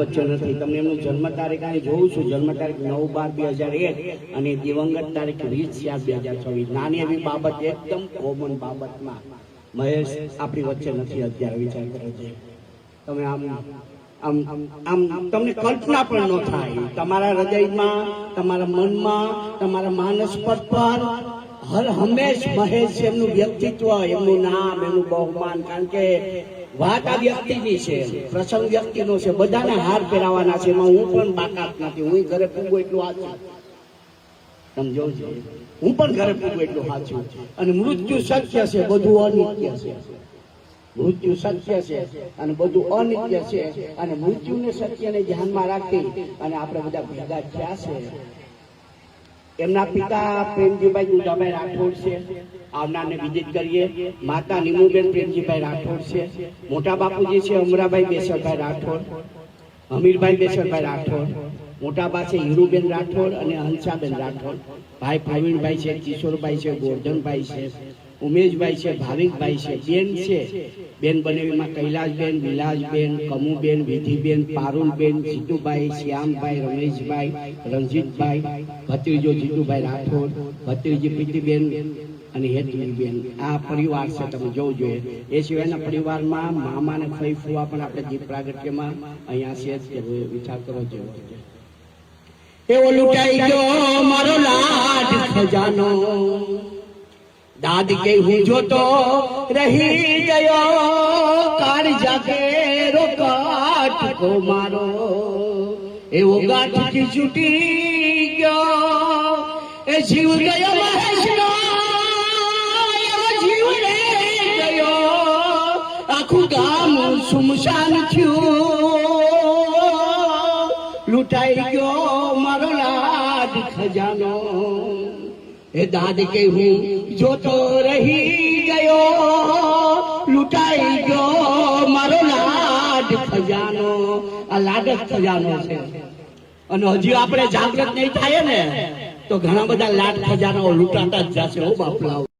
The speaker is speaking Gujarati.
વચ્ચે નથી. તમને એમનું જન્મ તારીખ અહીં જોઉં છું, જન્મ તારીખ 9/12/2001 અને દિવંગત તારીખ 20/4/2024. નાની એવી બાબત, એકદમ કોમન બાબતમાં મહેશ આપણી વચ્ચે નથી અત્યારે. વિચાર કરો છે તમે, આમ તમને કલ્પના પણ ન થાય. તમારા હૃદયમાં, તમારા મનમાં, તમારા માનસ પટ પર હર હંમેશ મહેશ એમનું વ્યક્તિત્વ, એમનું નામ, એમનું બહુમાન. કારણ કે વાત આ વ્યક્તિની છે, પ્રસંગ વ્યક્તિનો છે. બધાને હાર પહેરાવાના છે, એમાં હું પણ બાકાત નથી. હું ઘરે પૂગું એટલું સાચું, સમજો છો? હું પણ ઘરે પૂગું એટલું સાચું. અને મૃત્યુ સત્ય છે, બધું અનિત્ય છે. મૃત્યુ સત્ય છે અને બધું અનિત્ય છે. અને મૃત્યુને સત્યને ધ્યાનમાં રાખી અને આપણે બધા ભેગા થયા છે. એમના પિતા પ્રેમજીભાઈ દુધાભાઈ રાઠોડ છે, આવનારને વિદિત કરીએ. માતા નીમુબેન પ્રેમજીભાઈ રાઠોડ છે. મોટા બાપુજી છે અમરાભાઈ બેસરભાઈ રાઠોડ, હમીરભાઈ બેસરભાઈ રાઠોડ. મોટા બા છે હીરુબેન રાઠોડ અને હંસાબેન રાઠોડ. ભાઈ પ્રવીણભાઈ છે, કિશોરભાઈ છે, ગોરધનભાઈ છે, ઉમેશભાઈ છે, ભાવિકભાઈ છે. બેન છે, બેન બનેવીમાં કૈલાસબેન, વિલાસબેન, કમુબેન, વિધિબેન, પારુલબેન, જીતુભાઈ, શ્યામભાઈ, રમેશભાઈ, રણજીતભાઈ. ભત્રીજો જીતુભાઈ રાઠોડ, ભત્રીજી પ્રીતિબેન અને હેતુલીબેન. આ પરિવાર છે, તમે જોવું જોઈએ. એ સિવાયના પરિવારમાં મામા અને ફઈ ફુવા પણ આપણે દીપ પ્રાગટ્યમાં અહીંયા છે. વિચાર કરો છો એવો લૂંટાઈ ગયો મારો લાડ ખજાનો, દાદ કે હું જોતો રહી ગયો, કાળજા કેરો કાટકો મારો એવો ગાંઠથી છૂટી ગયો. એ જીવ ગયો મહેશનો, એવો જીવ રે ગયો. આખું ગામ સુમસાન થયું, લૂંટાઈ ગયો મારો લાડ ખજાનો. એ દાદ કે હું જોતો રહી ગયો, લૂંટાઈ ગયો મારો લાડ ખજાનો. આ લાડ જ ખજાનો છે. અને હજી આપણે જાગૃત નહીં થાય ને તો ઘણા બધા લાડ ખજાનો લૂંટાતા જ જશે. હો બાપલા.